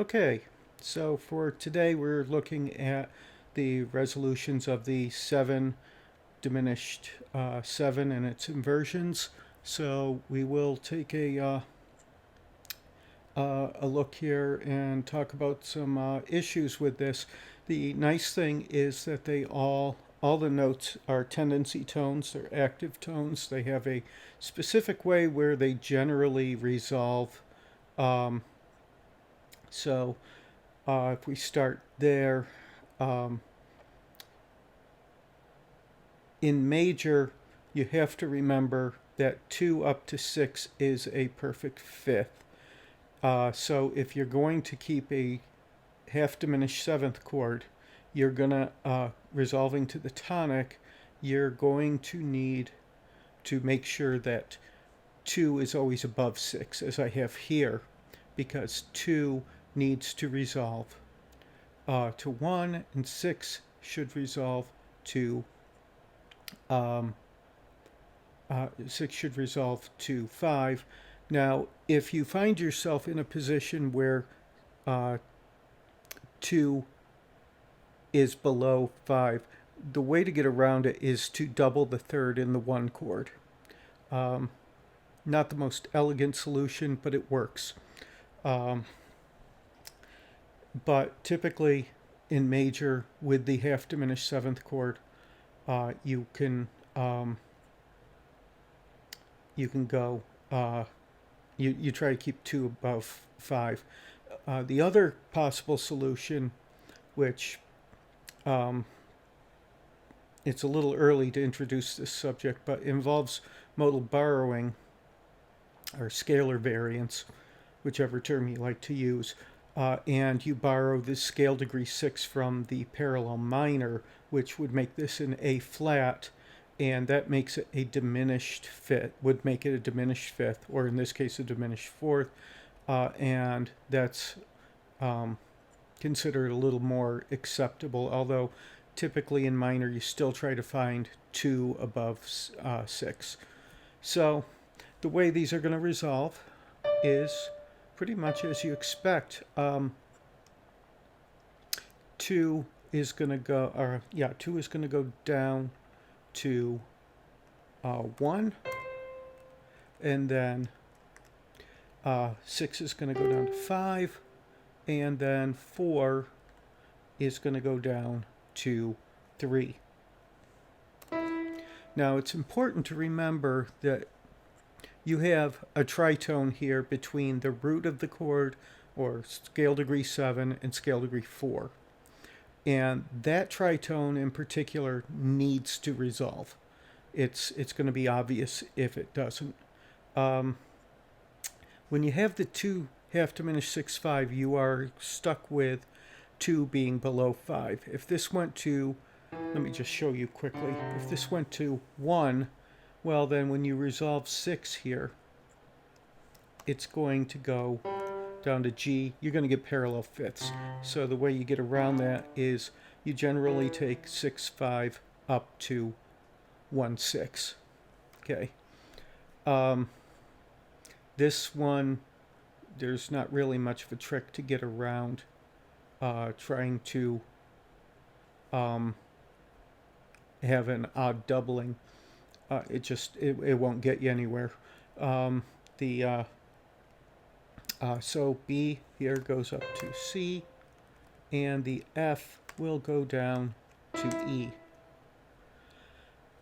Okay, so for today we're looking at the resolutions of the 7 diminished 7 and its inversions. So we will take a look here and talk about some issues with this. The nice thing is that all the notes are tendency tones, they're active tones. They have a specific way where they generally resolve. Um, so if we start there, um, in major, you have to remember that 2 up to 6 is a perfect fifth. So if you're going to keep a half diminished seventh chord, you're gonna resolving to the tonic. You're going to need to make sure that 2 is always above 6, as I have here, because 2 needs to resolve to 1, and 6 should resolve to um, 6 should resolve to 5. Now, if you find yourself in a position where uh, 2 is below 5, the way to get around it is to double the third in the 1 chord. Um, Not the most elegant solution, but it works. Um, but typically in major, with the half diminished seventh chord, you can go. You try to keep 2 above 5. The other possible solution, which um, it's a little early to introduce this subject, but involves modal borrowing or scalar variance, whichever term you like to use. And you borrow the scale degree 6 from the parallel minor, which would make this an A flat, and that makes it a diminished fifth, would make it a diminished fifth, or in this case a diminished fourth, and that's considered a little more acceptable, although typically in minor you still try to find 2 above 6. So the way these are going to resolve is pretty much as you expect. 2 is going to go, 2 is going to go down to 1, and then 6 is going to go down to 5, and then 4 is going to go down to 3. Now it's important to remember that you have a tritone here between the root of the chord, or scale degree 7, and scale degree 4. And that tritone in particular needs to resolve. It's going to be obvious if it doesn't. When you have the 2 half diminished 6, 5, you are stuck with 2 being below 5. If this went to, let me just show you quickly, if this went to 1, well then when you resolve 6 here, it's going to go down to G. You're going to get parallel fifths. So the way you get around that is you generally take 6, 5 up to 1, 6. Okay. This one, there's not really much of a trick to get around trying to have an odd doubling. It won't get you anywhere. So B here goes up to C, and the F will go down to E.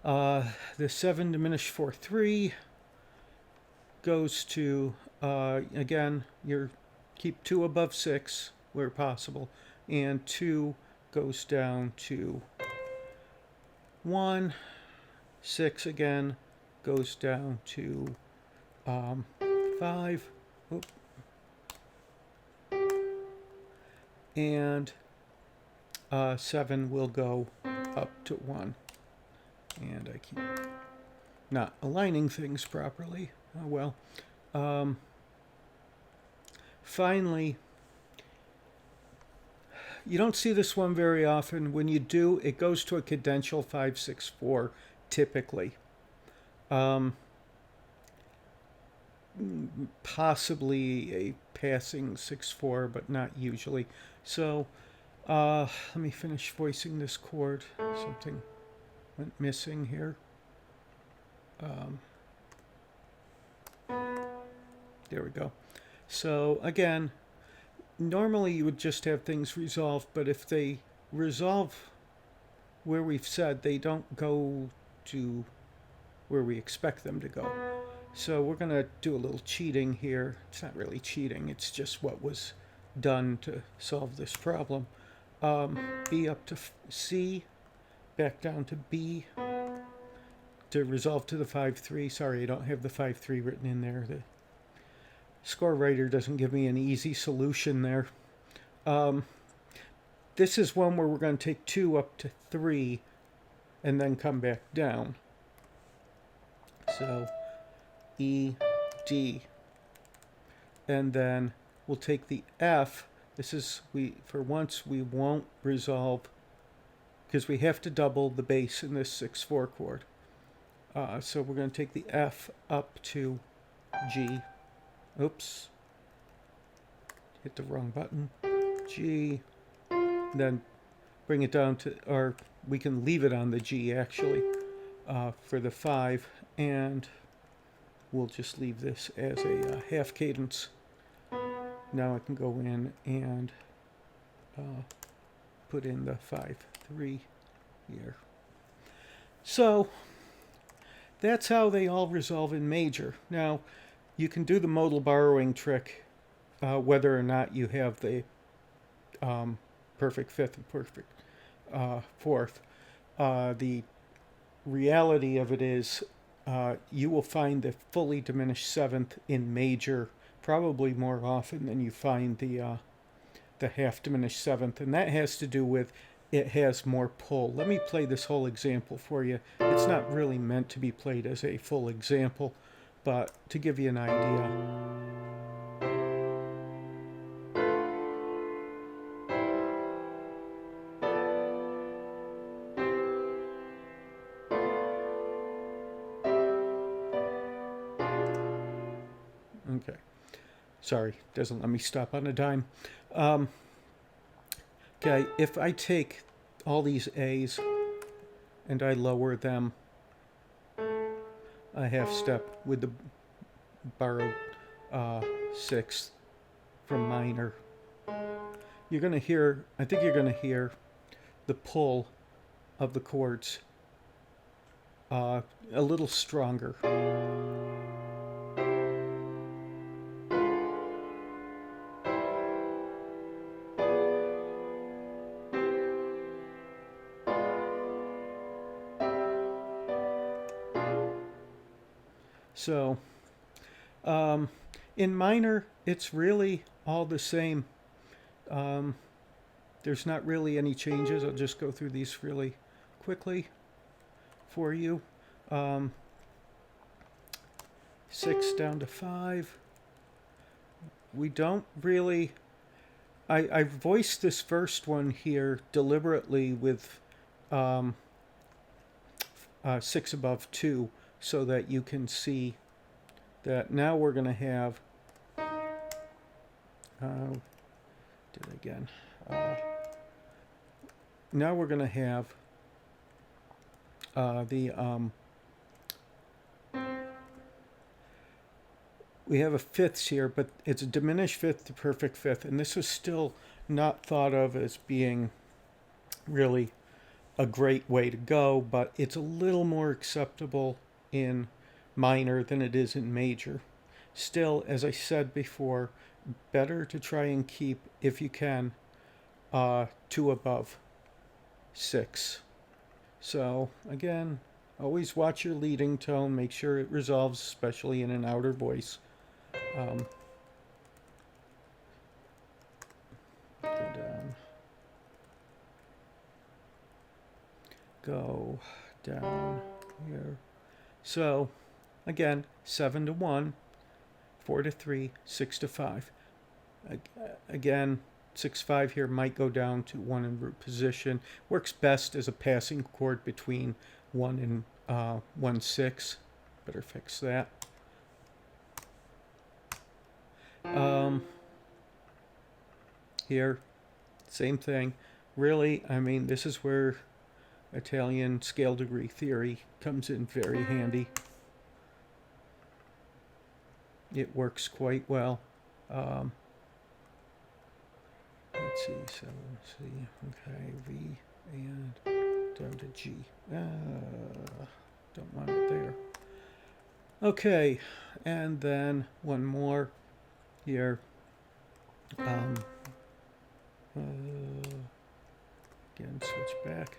The 7 diminished 4, 3 goes to, again, you keep 2 above 6 where possible, and 2 goes down to 1. 6 again goes down to 5. Oop. And 7 will go up to 1. And I keep not aligning things properly. Oh well. Finally, you don't see this one very often. When you do, it goes to a cadential 5, 6, 4 typically. possibly a passing 6/4, but not usually. So let me finish voicing this chord. Something went missing here. There we go. So again, normally you would just have things resolved, but if they resolve where we've said, they don't go to where we expect them to go. So we're going to do a little cheating here. It's not really cheating, it's just what was done to solve this problem. B up to C, back down to B to resolve to the 5/3. Sorry, I don't have the 5/3 written in there. The score writer doesn't give me an easy solution there. This is one where we're going to take 2 up to 3 and then come back down. So E, D, and then we'll take the F. This is, for once we won't resolve because we have to double the bass in this 6/4 chord. So we're going to take the F up to G. Oops, hit the wrong button. G, then bring it down to, or we can leave it on the G actually for the 5, and we'll just leave this as a half cadence. Now I can go in and put in the 5/3 here. So that's how they all resolve in major. Now you can do the modal borrowing trick whether or not you have the perfect fifth and perfect fourth. The reality of it is you will find the fully diminished seventh in major probably more often than you find the half diminished seventh, and that has to do with it has more pull. Let me play this whole example for you. It's not really meant to be played as a full example, but to give you an idea. Okay. Sorry, doesn't let me stop on a dime. Okay, if I take all these A's and I lower them a half step with the borrowed sixth from minor, you're going to hear, I think you're going to hear the pull of the chords a little stronger. So in minor, it's really all the same. There's not really any changes. I'll just go through these really quickly for you. 6 down to 5. We don't really... I voiced this first one here deliberately with 6 above 2 so that you can see that now we're going to have... did it again. Now we're going to have we have a fifths here, but it's a diminished fifth to perfect fifth, and this is still not thought of as being really a great way to go, but it's a little more acceptable in minor than it is in major. Still, as I said before, better to try and keep, if you can, 2 above 6. So again, always watch your leading tone, make sure it resolves, especially in an outer voice. Go down. Go down here. So again, 7 to 1, 4 to 3, 6 to 5. Again, 6/5 here might go down to 1 in root position. Works best as a passing chord between 1 and 1/6. Better fix that. Here, same thing. Really, I mean, this is where Italian scale degree theory comes in very handy. It works quite well. Um, let's see, so let's see, okay, V and down to G. Don't want it there. Okay, and then one more here. Again, switch back.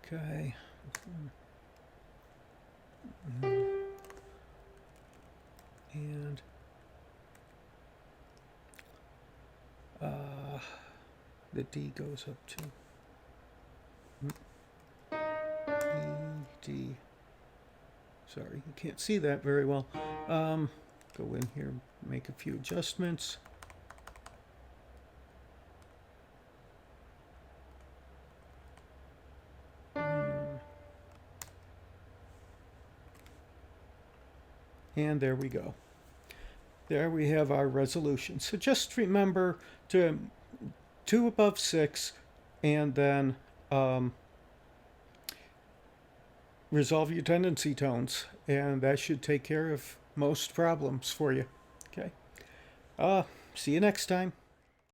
Okay. And the D goes up to E, D. Sorry, you can't see that very well. Go in here, make a few adjustments. And there we go. There we have our resolution. So just remember to 2 above 6 and then resolve your tendency tones. And that should take care of most problems for you. Okay. See you next time.